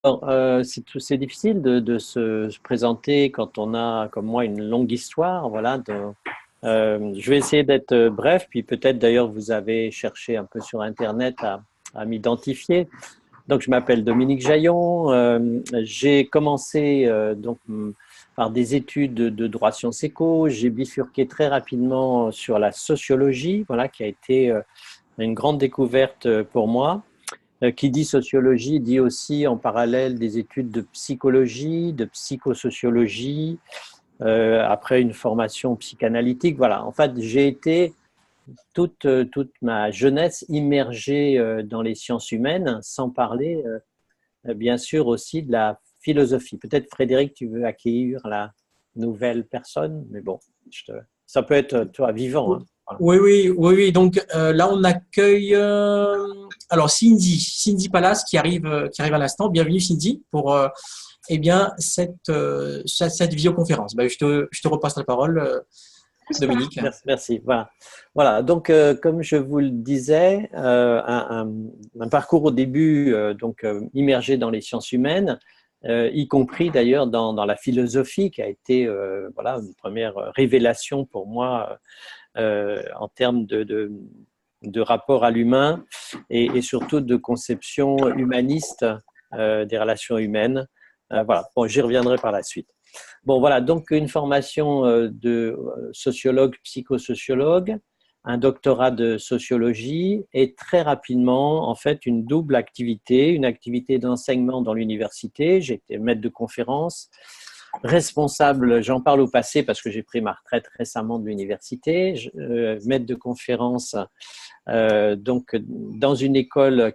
Alors, c'est difficile de se présenter quand on a, comme moi, une longue histoire. Voilà, je vais essayer d'être bref, puis peut-être d'ailleurs vous avez cherché un peu sur Internet à m'identifier. Donc, je m'appelle Dominique Jaillon. J'ai commencé par des études de droit Sciences Éco. J'ai bifurqué très rapidement sur la sociologie, voilà, qui a été une grande découverte pour moi. Qui dit sociologie dit aussi en parallèle des études de psychologie, de psychosociologie, après une formation psychanalytique. Voilà, en fait, j'ai été toute ma jeunesse immergée dans les sciences humaines, sans parler bien sûr aussi de la philosophie. Peut-être Frédéric, tu veux accueillir la nouvelle personne, mais bon, ça peut être toi vivant. Hein. Voilà. Oui, oui, oui, oui. Donc là, on accueille alors Cindy Palace qui arrive à l'instant. Bienvenue Cindy pour eh bien cette visioconférence. Ben, je te repasse la parole, Dominique. Merci, merci. Voilà. Voilà. Donc, comme je vous le disais, un parcours au début, immergé dans les sciences humaines, y compris d'ailleurs dans la philosophie, qui a été voilà, une première révélation pour moi en termes de rapport à l'humain et surtout de conception humaniste des relations humaines. Voilà. Bon, j'y reviendrai par la suite. Bon, voilà, donc une formation de sociologue, psychosociologue, un doctorat de sociologie et très rapidement, en fait, une double activité, une activité d'enseignement dans l'université. J'étais maître de conférence, responsable, j'en parle au passé parce que j'ai pris ma retraite récemment de l'université, maître de conférence donc dans une école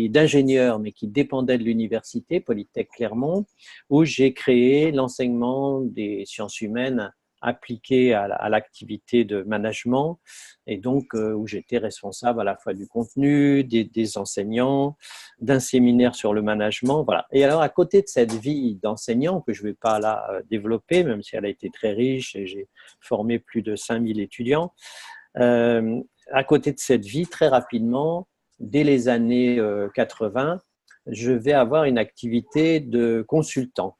d'ingénieurs, mais qui dépendait de l'université, Polytech Clermont, où j'ai créé l'enseignement des sciences humaines appliquées à l'activité de management, et donc où j'étais responsable à la fois du contenu, des enseignants, d'un séminaire sur le management. Voilà. Et alors, à côté de cette vie d'enseignant, que je ne vais pas là développer, même si elle a été très riche, et j'ai formé plus de 5000 étudiants, euh, à côté de cette vie, très rapidement, dès les années 80, je vais avoir une activité de consultant.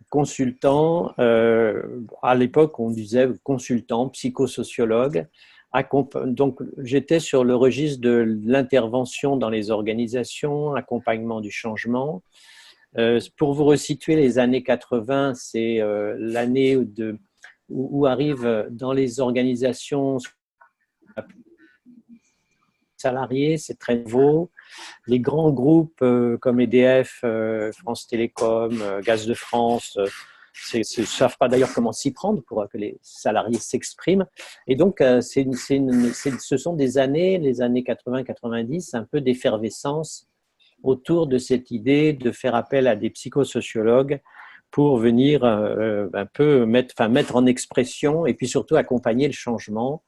Consultant, à l'époque, on disait consultant, psychosociologue. Donc, j'étais sur le registre de l'intervention dans les organisations, accompagnement du changement. Pour vous resituer, les années 80, c'est l'année où arrive dans les organisations salariés, c'est très nouveau. Les grands groupes comme EDF, France Télécom, Gaz de France, ne savent pas d'ailleurs comment s'y prendre pour que les salariés s'expriment. Et donc, ce sont des années, les années 80-90, un peu d'effervescence autour de cette idée de faire appel à des psychosociologues pour venir un peu mettre en expression et puis surtout accompagner le changement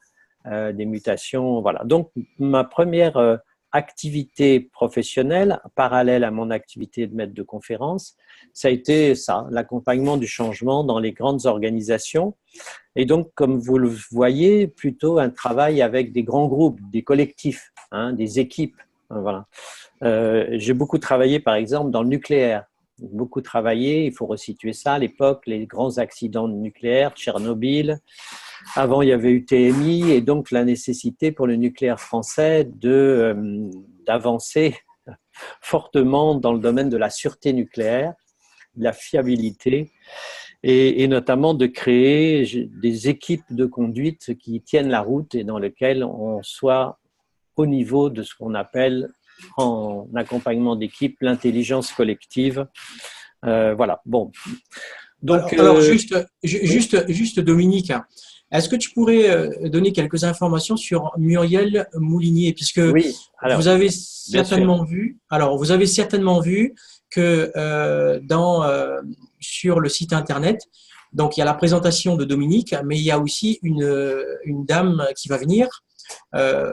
des mutations. Voilà. Donc, ma première activité professionnelle, parallèle à mon activité de maître de conférence, ça a été ça, l'accompagnement du changement dans les grandes organisations. Et donc, comme vous le voyez, plutôt un travail avec des grands groupes, des collectifs, hein, des équipes. Voilà. J'ai beaucoup travaillé, par exemple, dans le nucléaire. Beaucoup travaillé, il faut resituer ça à l'époque, les grands accidents nucléaires, Tchernobyl. Avant, il y avait eu TMI et donc la nécessité pour le nucléaire français d'avancer fortement dans le domaine de la sûreté nucléaire, de la fiabilité et notamment de créer des équipes de conduite qui tiennent la route et dans lesquelles on soit au niveau de ce qu'on appelle en accompagnement d'équipe l'intelligence collective. Voilà. Bon. Donc, Alors oui, juste Dominique, est-ce que tu pourrais donner quelques informations sur Muriel Moulinier, puisque oui. vous Alors, avez bien sûr. certainement vu, alors vous avez certainement vu que sur le site internet, donc il y a la présentation de Dominique, mais il y a aussi une dame qui va venir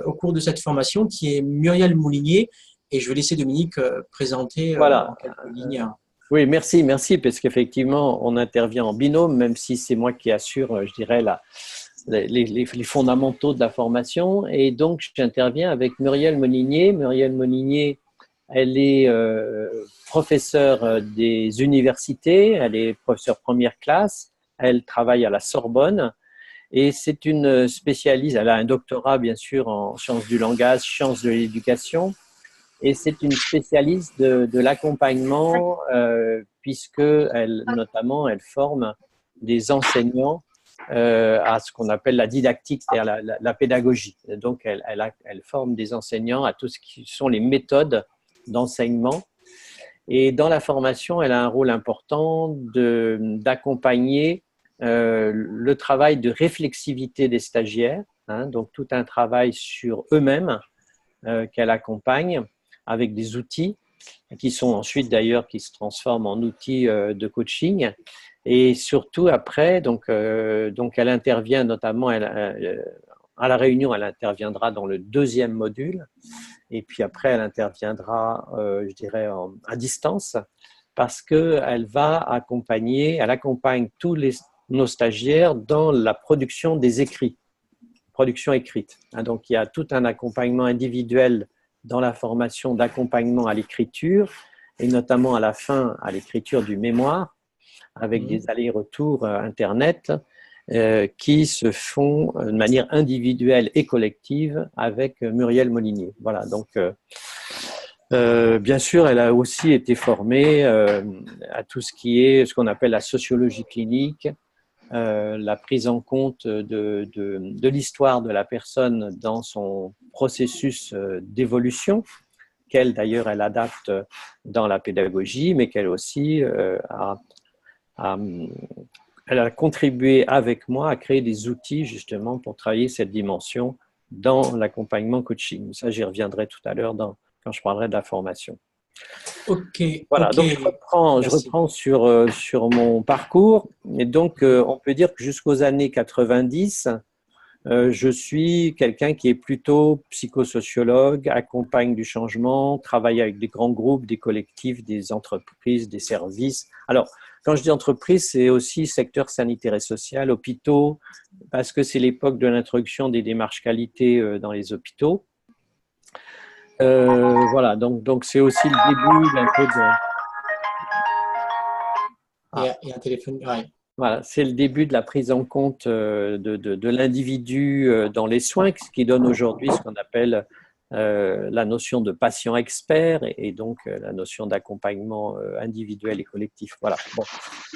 au cours de cette formation, qui est Muriel Moulinier, et je vais laisser Dominique présenter en Voilà. quelques lignes. Oui, merci, merci, parce qu'effectivement, on intervient en binôme, même si c'est moi qui assure, je dirais, les fondamentaux de la formation. Et donc, j'interviens avec Muriel Monigné. Muriel Monigné Elle est professeure des universités, elle est professeure première classe, elle travaille à la Sorbonne et c'est une spécialiste, elle a un doctorat bien sûr en sciences du langage, sciences de l'éducation et c'est une spécialiste de l'accompagnement puisque notamment elle forme des enseignants à ce qu'on appelle la didactique, c'est-à-dire la pédagogie. Donc, elle forme des enseignants à tout ce qui sont les méthodes d'enseignement. Et dans la formation, elle a un rôle important d'accompagner le travail de réflexivité des stagiaires, hein, donc tout un travail sur eux-mêmes qu'elle accompagne avec des outils qui sont ensuite d'ailleurs qui se transforment en outils de coaching. Et surtout après, donc elle intervient notamment à la réunion, elle interviendra dans le deuxième module. Et puis après, elle interviendra, je dirais, à distance parce qu'elle elle accompagne tous nos stagiaires dans la production des écrits, production écrite. Donc, il y a tout un accompagnement individuel dans la formation d'accompagnement à l'écriture et notamment à la fin à l'écriture du mémoire avec des allers-retours Internet qui se font de manière individuelle et collective avec Muriel Molinier. Voilà, donc bien sûr, elle a aussi été formée à tout ce qui est ce qu'on appelle la sociologie clinique, la prise en compte de l'histoire de la personne dans son processus d'évolution, qu'elle d'ailleurs elle adapte dans la pédagogie, mais qu'elle aussi elle a contribué avec moi à créer des outils justement pour travailler cette dimension dans l'accompagnement coaching. Ça, j'y reviendrai tout à l'heure quand je parlerai de la formation. Ok. Voilà, Ok. donc je reprends sur mon parcours. Et donc, on peut dire que jusqu'aux années 90, je suis quelqu'un qui est plutôt psychosociologue, accompagne du changement, travaille avec des grands groupes, des collectifs, des entreprises, des services. Alors, quand je dis entreprise, c'est aussi secteur sanitaire et social, hôpitaux, parce que c'est l'époque de l'introduction des démarches qualité dans les hôpitaux. Voilà, donc c'est aussi le début d'un peu de… Il y a un téléphone. Ouais. Voilà, c'est le début de la prise en compte de l'individu dans les soins, ce qui donne aujourd'hui ce qu'on appelle la notion de patient expert et donc la notion d'accompagnement individuel et collectif. Voilà. Bon.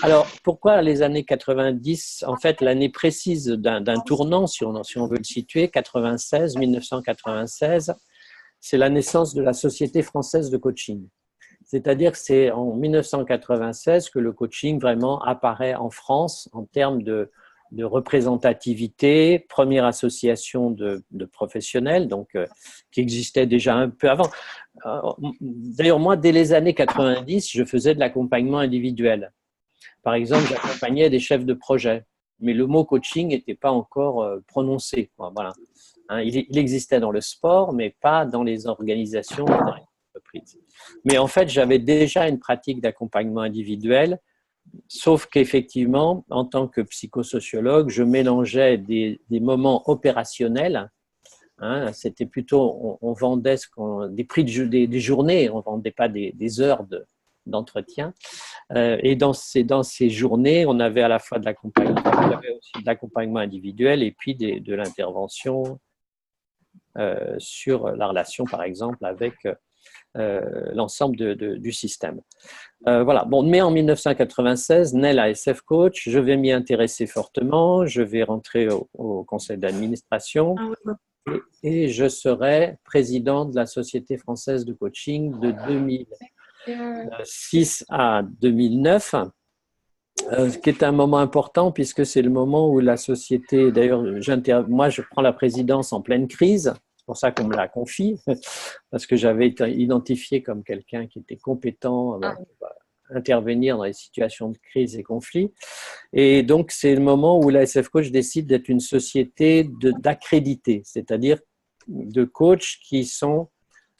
Alors, pourquoi les années 90? En fait, l'année précise d'un tournant, si on veut le situer, 1996, c'est la naissance de la Société française de coaching. C'est-à-dire que c'est en 1996 que le coaching vraiment apparaît en France en termes de représentativité, première association de professionnels, donc qui existait déjà un peu avant. D'ailleurs, moi, dès les années 90, je faisais de l'accompagnement individuel. Par exemple, j'accompagnais des chefs de projet, mais le mot coaching n'était pas encore prononcé. Voilà. Hein, il existait dans le sport, mais pas dans les organisations, dans les entreprises. Mais en fait, j'avais déjà une pratique d'accompagnement individuel, sauf qu'effectivement, en tant que psychosociologue, je mélangeais des moments opérationnels. Hein, c'était plutôt, on vendait des prix des journées, on ne vendait pas des heures d'entretien. Et dans ces journées, on avait à la fois de l'accompagnement individuel et puis de l'intervention sur la relation, par exemple, avec l'ensemble du système. Voilà. Bon, mais en 1996, naît la SF Coach. Je vais m'y intéresser fortement. Je vais rentrer au conseil d'administration et je serai président de la Société française de coaching de 2006 à 2009. Ce qui est un moment important puisque c'est le moment où la société, d'ailleurs, moi je prends la présidence en pleine crise, c'est pour ça qu'on me la confie, parce que j'avais été identifié comme quelqu'un qui était compétent à intervenir dans les situations de crise et conflits. Et donc c'est le moment où la SF Coach décide d'être une société d'accrédités, c'est-à-dire de coachs qui sont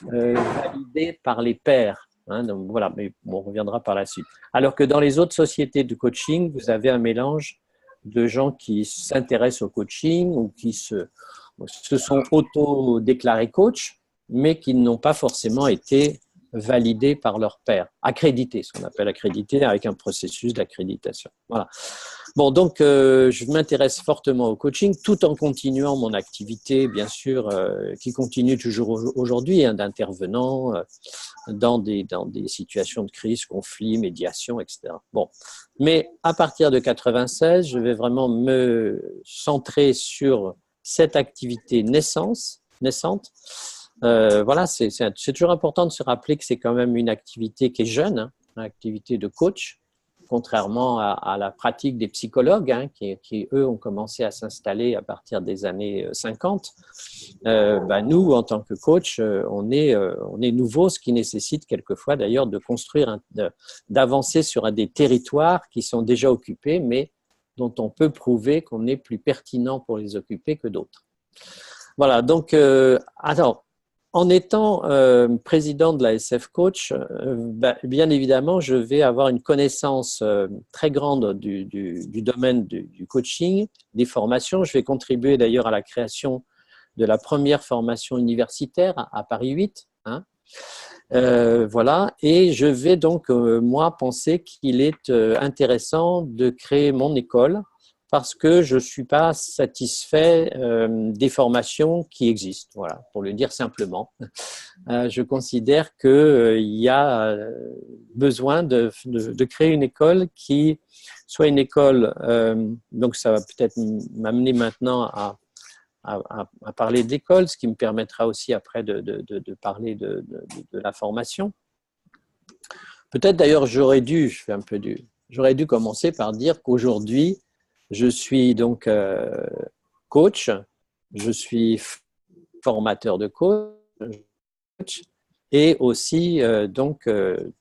validés par les pairs. Hein, donc voilà, mais on reviendra par la suite. Alors que dans les autres sociétés de coaching, vous avez un mélange de gens qui s'intéressent au coaching ou qui se sont auto-déclarés coach, mais qui n'ont pas forcément été validés par leurs pairs, accrédités, ce qu'on appelle accrédités, avec un processus d'accréditation. Voilà. Bon, donc, je m'intéresse fortement au coaching, tout en continuant mon activité, bien sûr, qui continue toujours aujourd'hui, hein, d'intervenant dans des situations de crise, conflits, médiation, etc. Bon, mais à partir de 96, je vais vraiment me centrer sur cette activité naissante. Voilà, c'est toujours important de se rappeler que c'est quand même une activité qui est jeune, hein, une activité de coach, contrairement à la pratique des psychologues, hein, qui, eux, ont commencé à s'installer à partir des années 50. Nous, en tant que coach, on est nouveau, ce qui nécessite quelquefois d'ailleurs de construire, d'avancer sur des territoires qui sont déjà occupés, mais dont on peut prouver qu'on est plus pertinent pour les occuper que d'autres. Voilà, donc, en étant président de la SF Coach, bien évidemment, je vais avoir une connaissance très grande du domaine du coaching, des formations. Je vais contribuer d'ailleurs à la création de la première formation universitaire à Paris 8. Hein. Voilà, et je vais donc, moi, penser qu'il est intéressant de créer mon école parce que je ne suis pas satisfait des formations qui existent, voilà, pour le dire simplement. Je considère qu'il y a besoin de créer une école qui soit une école, donc ça va peut-être m'amener maintenant à parler d'école, ce qui me permettra aussi après de parler de la formation. Peut-être d'ailleurs j'aurais dû commencer par dire qu'aujourd'hui, je suis donc coach, je suis formateur de coach et aussi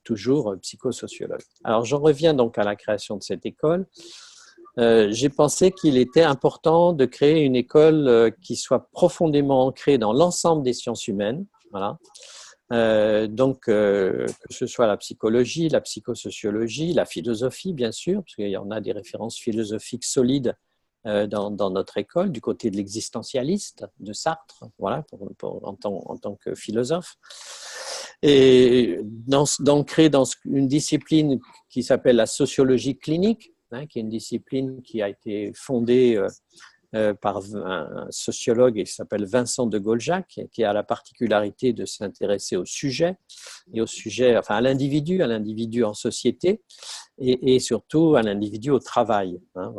toujours psychosociologue. Alors j'en reviens donc à la création de cette école. J'ai pensé qu'il était important de créer une école qui soit profondément ancrée dans l'ensemble des sciences humaines, voilà. Que ce soit la psychologie, la psychosociologie, la philosophie, bien sûr, parce qu'il y en a des références philosophiques solides dans notre école, du côté de l'existentialiste de Sartre, voilà, en tant que philosophe, et d'ancrer dans une discipline qui s'appelle la sociologie clinique, hein, qui est une discipline qui a été fondée par un sociologue qui s'appelle Vincent de Goldjach, qui a la particularité de s'intéresser au sujet, et à l'individu en société, et surtout à l'individu au travail. Hein,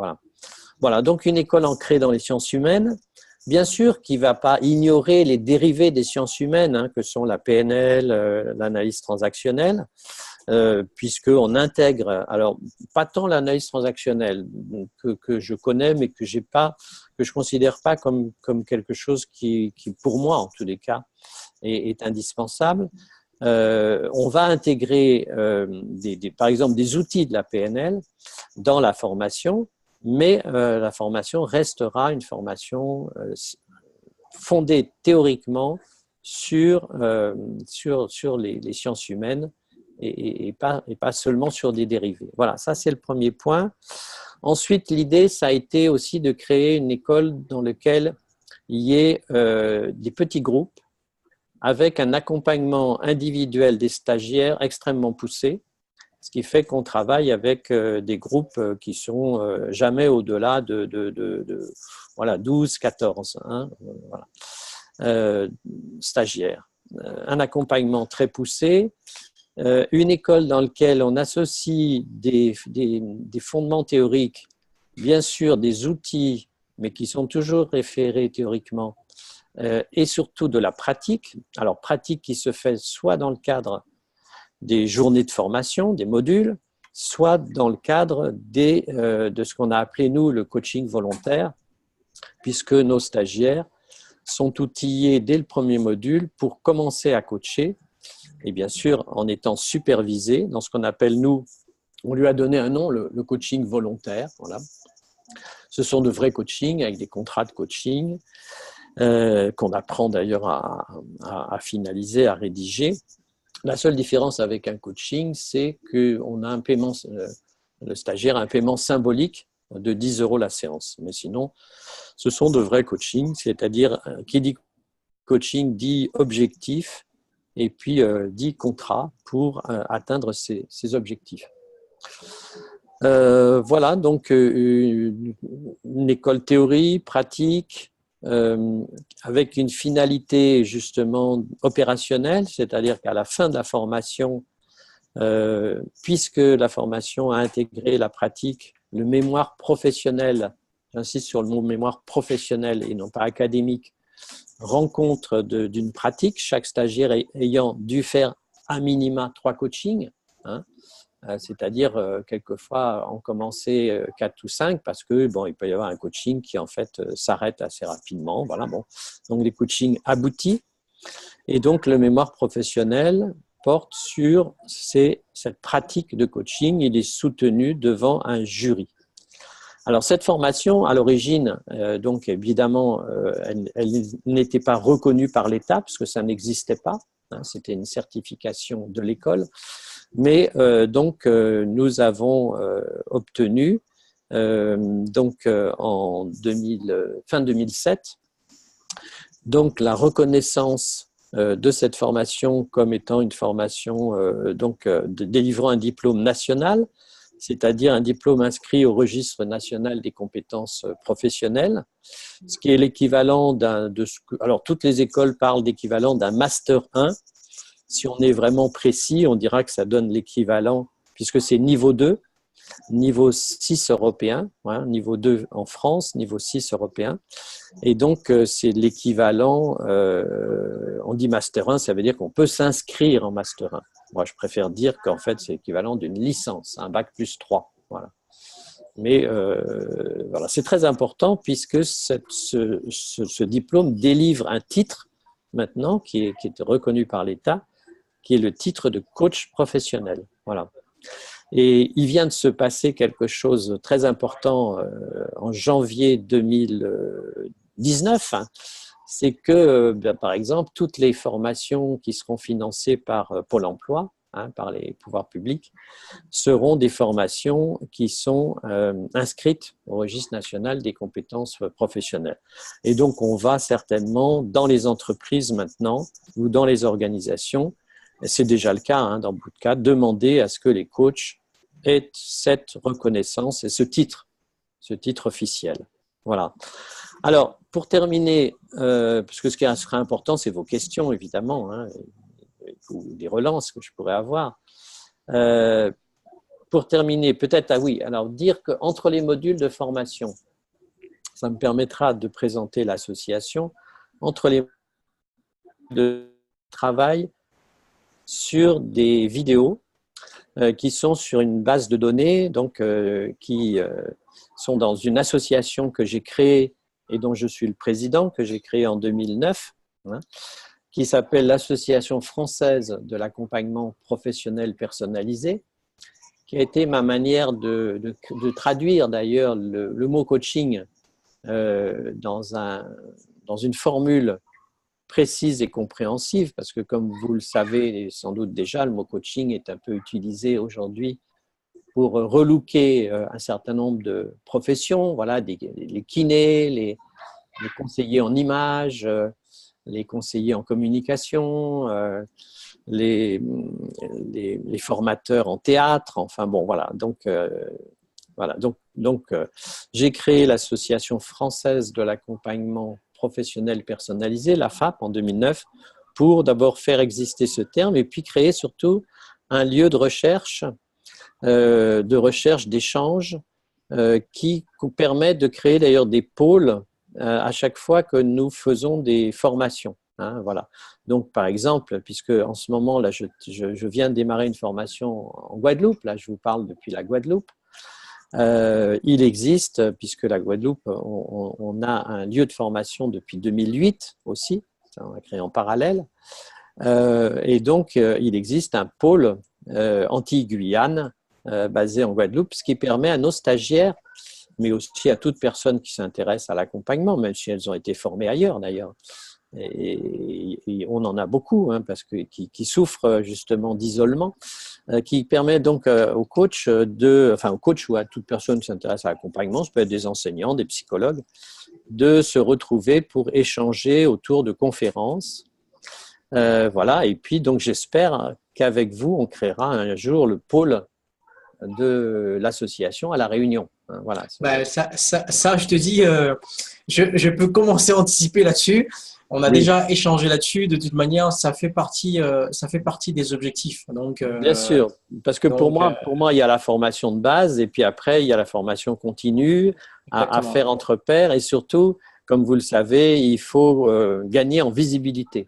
voilà, donc une école ancrée dans les sciences humaines, bien sûr qui ne va pas ignorer les dérivés des sciences humaines, hein, que sont la PNL, l'analyse transactionnelle, puisqu'on intègre, alors pas tant l'analyse transactionnelle que je connais, mais que je considère pas comme quelque chose qui, pour moi en tous les cas, est indispensable. On va intégrer par exemple des outils de la PNL dans la formation, mais la formation restera une formation fondée théoriquement sur les sciences humaines, et pas seulement sur des dérivés. Voilà, ça c'est le premier point. Ensuite, l'idée, ça a été aussi de créer une école dans laquelle il y ait des petits groupes avec un accompagnement individuel des stagiaires extrêmement poussé, ce qui fait qu'on travaille avec des groupes qui sont jamais au-delà de 12, 14 hein, voilà. Stagiaires. Un accompagnement très poussé. Une école dans laquelle on associe des fondements théoriques, bien sûr des outils, mais qui sont toujours référés théoriquement, et surtout de la pratique. Alors, pratique qui se fait soit dans le cadre des journées de formation, des modules, soit dans le cadre de ce qu'on a appelé, nous, le coaching volontaire, puisque nos stagiaires sont outillés dès le premier module pour commencer à coacher, et bien sûr en étant supervisé dans ce qu'on appelle, nous, on lui a donné un nom, le coaching volontaire. Voilà. Ce sont de vrais coachings avec des contrats de coaching qu'on apprend d'ailleurs à finaliser, à rédiger. La seule différence avec un coaching, c'est qu'on a un paiement, le stagiaire a un paiement symbolique de 10 € la séance. Mais sinon, ce sont de vrais coachings, c'est-à-dire qui dit coaching dit objectif, et puis 10 contrats pour atteindre ces objectifs. Voilà, donc une école théorie, pratique, avec une finalité justement opérationnelle, c'est-à-dire qu'à la fin de la formation, puisque la formation a intégré la pratique, le mémoire professionnel, j'insiste sur le mot mémoire professionnel et non pas académique, rend compte d'une pratique, chaque stagiaire ayant dû faire à minima 3 coachings, hein, c'est-à-dire quelquefois en commencer 4 ou 5 parce que bon, il peut y avoir un coaching qui en fait s'arrête assez rapidement. Voilà, bon. Donc des coachings aboutis. Et donc le mémoire professionnel porte sur cette pratique de coaching. Il est soutenu devant un jury. Alors cette formation, à l'origine, donc évidemment, elle n'était pas reconnue par l'État parce que ça n'existait pas. Hein, c'était une certification de l'école. Mais donc nous avons obtenu donc en fin 2007 donc la reconnaissance de cette formation comme étant une formation délivrant un diplôme national, c'est-à-dire un diplôme inscrit au registre national des compétences professionnelles, ce qui est l'équivalent alors toutes les écoles parlent d'équivalent d'un master 1. Si on est vraiment précis, on dira que ça donne l'équivalent, puisque c'est niveau 2, niveau 6 européen, hein, niveau 2 en France, niveau 6 européen. Et donc, c'est l'équivalent, on dit Master 1, ça veut dire qu'on peut s'inscrire en Master 1. Moi, je préfère dire qu'en fait, c'est l'équivalent d'une licence, un bac plus 3. Voilà. Mais voilà, c'est très important puisque ce diplôme délivre un titre maintenant qui est reconnu par l'État, qui est le titre de coach professionnel. Voilà. Et il vient de se passer quelque chose de très important en janvier 2019, hein, c'est que, par exemple, toutes les formations qui seront financées par Pôle emploi, hein, par les pouvoirs publics, seront des formations qui sont inscrites au registre national des compétences professionnelles. Et donc, on va certainement, dans les entreprises maintenant, ou dans les organisations, c'est déjà le cas hein, dans beaucoup de cas, demander à ce que les coachs aient cette reconnaissance et ce titre officiel. Voilà. Alors, pour terminer, parce que ce qui sera important, c'est vos questions, évidemment, hein, ou des relances que je pourrais avoir. Pour terminer, peut-être, alors dire qu'entre les modules de formation, ça me permettra de présenter l'association, entre les modules de travail, sur des vidéos qui sont sur une base de données, donc qui sont dans une association que j'ai créée et dont je suis le président, que j'ai créée en 2009, hein, qui s'appelle l'Association française de l'accompagnement professionnel personnalisé, qui a été ma manière de traduire d'ailleurs le mot coaching dans une formule précise et compréhensive, parce que comme vous le savez sans doute déjà, le mot coaching est un peu utilisé aujourd'hui pour relooker un certain nombre de professions, voilà, les kinés, les conseillers en images, les conseillers en communication, les formateurs en théâtre, enfin bon, voilà. Donc, j'ai créé l'Association française de l'accompagnement professionnel personnalisé, la FAP, en 2009, pour d'abord faire exister ce terme et puis créer surtout un lieu de recherche, d'échange, qui permet de créer d'ailleurs des pôles à chaque fois que nous faisons des formations. Hein, voilà. Donc, par exemple, puisque en ce moment, là, je viens de démarrer une formation en Guadeloupe, là, je vous parle depuis la Guadeloupe. Il existe, puisque la Guadeloupe, on a un lieu de formation depuis 2008 aussi, on a créé en parallèle, et donc il existe un pôle Antilles-Guyane basé en Guadeloupe, ce qui permet à nos stagiaires, mais aussi à toute personne qui s'intéresse à l'accompagnement, même si elles ont été formées ailleurs d'ailleurs, et on en a beaucoup hein, parce que qui souffrent justement d'isolement, qui permet donc aux coachs aux coachs ou à toute personne qui s'intéresse à l'accompagnement, ça peut être des enseignants, des psychologues, de se retrouver pour échanger autour de conférences Voilà, et puis donc j'espère qu'avec vous, on créera un jour le pôle de l'association à La Réunion. Hein, voilà. Bah, ça, je te dis, je peux commencer à anticiper là-dessus. On a Oui, déjà échangé là-dessus. De toute manière, ça fait partie des objectifs. bien sûr, parce que Donc pour moi, il y a la formation de base et puis après, il y a la formation continue à exactement. faire entre pairs et surtout, comme vous le savez, il faut gagner en visibilité.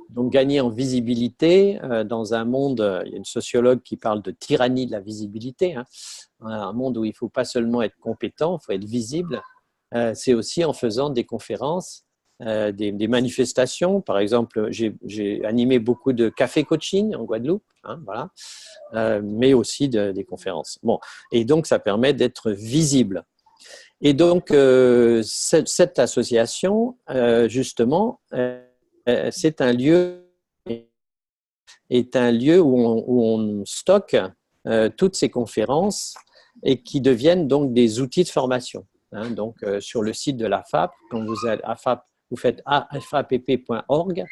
Donc, gagner en visibilité dans un monde, il y a une sociologue qui parle de tyrannie de la visibilité, hein, un monde où il ne faut pas seulement être compétent, il faut être visible. C'est aussi en faisant des conférences, des manifestations. Par exemple, j'ai animé beaucoup de café coaching en Guadeloupe, hein, voilà, mais aussi des conférences. Bon, et donc, ça permet d'être visible. Et donc, cette association, justement, c'est un lieu est un lieu où on stocke toutes ces conférences et qui deviennent donc des outils de formation. Hein, donc, sur le site de l'AFAP, quand vous êtes AFAP, vous faites afapp.org,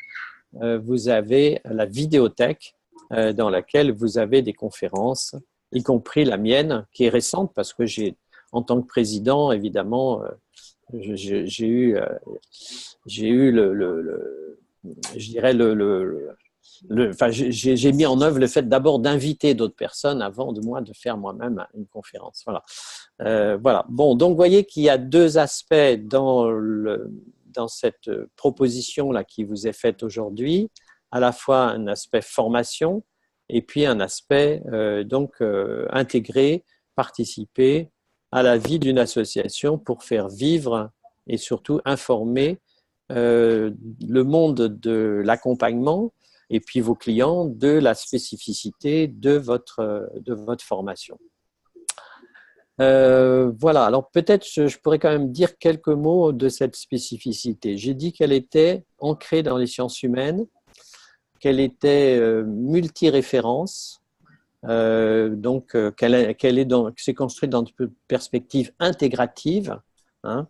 vous avez la vidéothèque dans laquelle vous avez des conférences, y compris la mienne, qui est récente parce que j'ai, en tant que président, évidemment, j'ai eu, je dirais enfin, j'ai mis en œuvre le fait d'abord d'inviter d'autres personnes avant de moi de faire moi-même une conférence. Voilà. Voilà. Bon, donc vous voyez qu'il y a deux aspects dans cette proposition là qui vous est faite aujourd'hui, à la fois un aspect formation et puis un aspect intégrer, participer à la vie d'une association pour faire vivre et surtout informer le monde de l'accompagnement et puis vos clients de la spécificité de votre formation. Voilà, alors peut-être je pourrais quand même dire quelques mots de cette spécificité. J'ai dit qu'elle était ancrée dans les sciences humaines, qu'elle était multi-référence, que c'est construite dans une perspective intégrative, hein,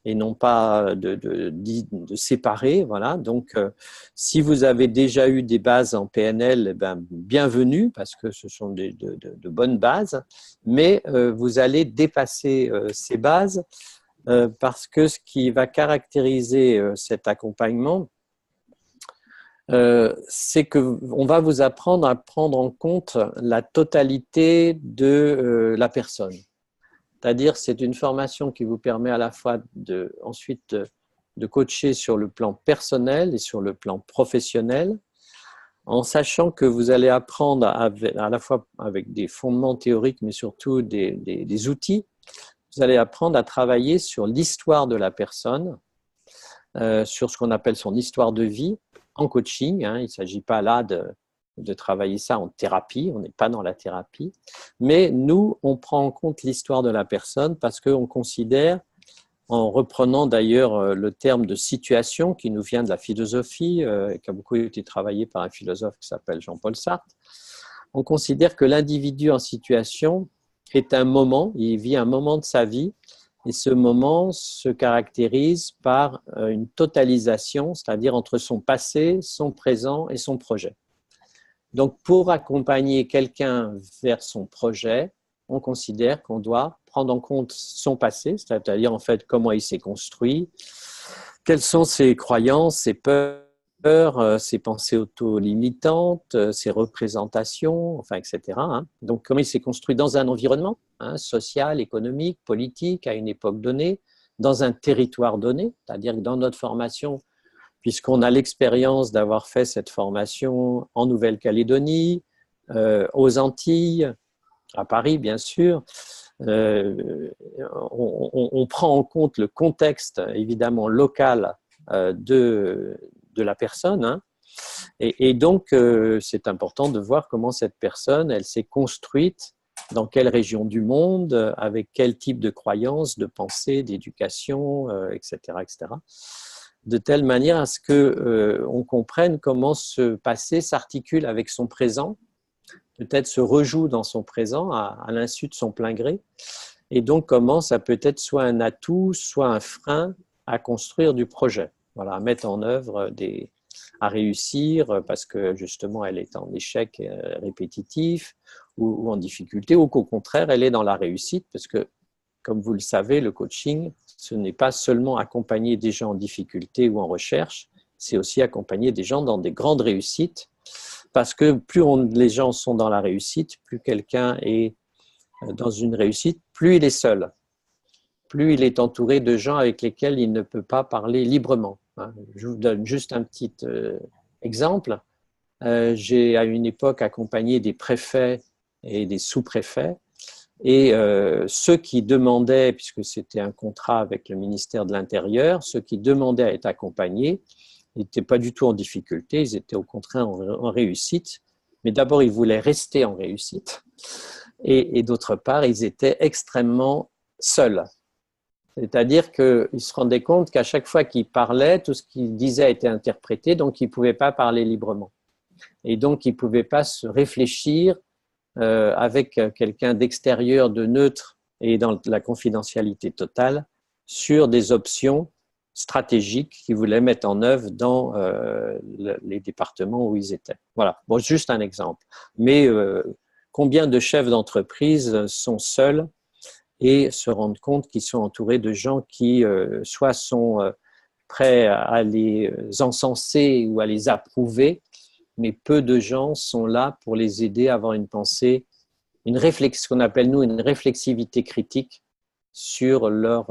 et non pas de séparer. Voilà. Donc, si vous avez déjà eu des bases en PNL, ben, bienvenue, parce que ce sont de bonnes bases, mais vous allez dépasser ces bases parce que ce qui va caractériser cet accompagnement, c'est qu'on va vous apprendre à prendre en compte la totalité de la personne. C'est-à-dire, c'est une formation qui vous permet à la fois ensuite de coacher sur le plan personnel et sur le plan professionnel, en sachant que vous allez apprendre à la fois avec des fondements théoriques, mais surtout des outils. Vous allez apprendre à travailler sur l'histoire de la personne, sur ce qu'on appelle son histoire de vie, en coaching. Hein, il ne s'agit pas là de travailler ça en thérapie, on n'est pas dans la thérapie, mais nous, on prend en compte l'histoire de la personne parce qu'on considère, en reprenant d'ailleurs le terme de situation qui nous vient de la philosophie, qui a beaucoup été travaillé par un philosophe qui s'appelle Jean-Paul Sartre, on considère que l'individu en situation est un moment, il vit un moment de sa vie, et ce moment se caractérise par une totalisation, c'est-à-dire entre son passé, son présent et son projet. Donc, pour accompagner quelqu'un vers son projet, on considère qu'on doit prendre en compte son passé, c'est-à-dire en fait comment il s'est construit, quelles sont ses croyances, ses peurs, ses pensées auto-limitantes, ses représentations, enfin, etc. Hein. Donc, comment il s'est construit dans un environnement social, économique, politique, à une époque donnée, dans un territoire donné, c'est-à-dire que dans notre formation, puisqu'on a l'expérience d'avoir fait cette formation en Nouvelle-Calédonie, aux Antilles, à Paris, bien sûr, on prend en compte le contexte, évidemment, local de la personne. Hein, et donc, c'est important de voir comment cette personne, elle s'est construite, dans quelle région du monde, avec quel type de croyances, de pensée, d'éducation, etc., etc., de telle manière à ce qu'on comprenne comment ce passé s'articule avec son présent, peut-être se rejoue dans son présent à l'insu de son plein gré, et donc comment ça peut être soit un atout, soit un frein à construire du projet, voilà, à mettre en œuvre à réussir parce que justement elle est en échec répétitif ou en difficulté, ou qu'au contraire elle est dans la réussite parce que, comme vous le savez, le coaching, ce n'est pas seulement accompagner des gens en difficulté ou en recherche, c'est aussi accompagner des gens dans des grandes réussites, parce que plus les gens sont dans la réussite, plus quelqu'un est dans une réussite, plus il est seul, plus il est entouré de gens avec lesquels il ne peut pas parler librement. Je vous donne juste un petit exemple. J'ai à une époque accompagné des préfets et des sous-préfets, et ceux qui demandaient, puisque c'était un contrat avec le ministère de l'Intérieur, ceux qui demandaient à être accompagnés n'étaient pas du tout en difficulté, ils étaient au contraire en réussite, mais d'abord ils voulaient rester en réussite, et d'autre part ils étaient extrêmement seuls. C'est-à-dire qu'ils se rendaient compte qu'à chaque fois qu'ils parlaient, tout ce qu'ils disaient était interprété, donc ils ne pouvaient pas parler librement. Et donc ils ne pouvaient pas se réfléchir avec quelqu'un d'extérieur, de neutre et dans la confidentialité totale sur des options stratégiques qu'ils voulaient mettre en œuvre dans les départements où ils étaient. Voilà, bon, juste un exemple. Mais combien de chefs d'entreprise sont seuls et se rendent compte qu'ils sont entourés de gens qui soit sont prêts à les encenser ou à les approuver, mais peu de gens sont là pour les aider à avoir une pensée, ce qu'on appelle nous une réflexivité critique sur leur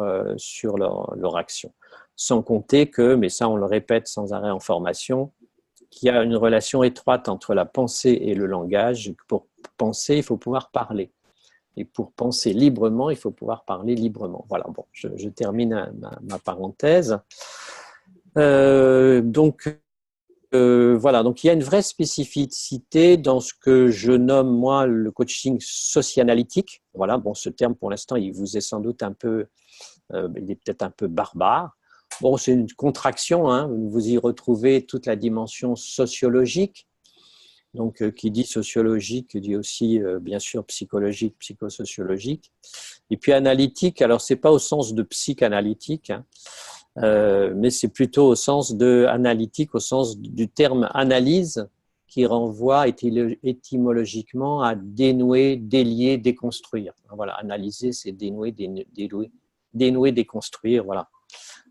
action. Sans compter que, mais ça on le répète sans arrêt en formation, qu'il y a une relation étroite entre la pensée et le langage. Pour penser, il faut pouvoir parler. Et pour penser librement, il faut pouvoir parler librement. Voilà, bon, je termine ma parenthèse. Voilà, donc il y a une vraie spécificité dans ce que je nomme, moi, le coaching socio-analytique. Voilà, bon, ce terme, pour l'instant, il vous est sans doute un peu, il est peut-être un peu barbare. Bon, c'est une contraction, hein, vous y retrouvez toute la dimension sociologique. Donc, qui dit sociologique, dit aussi, bien sûr, psychologique, psychosociologique. Et puis analytique, alors c'est pas au sens de psychanalytique, hein, mais c'est plutôt au sens de analytique, au sens du terme analyse, qui renvoie étymologiquement à dénouer, délier, déconstruire. Voilà, analyser, c'est dénouer, déconstruire, voilà.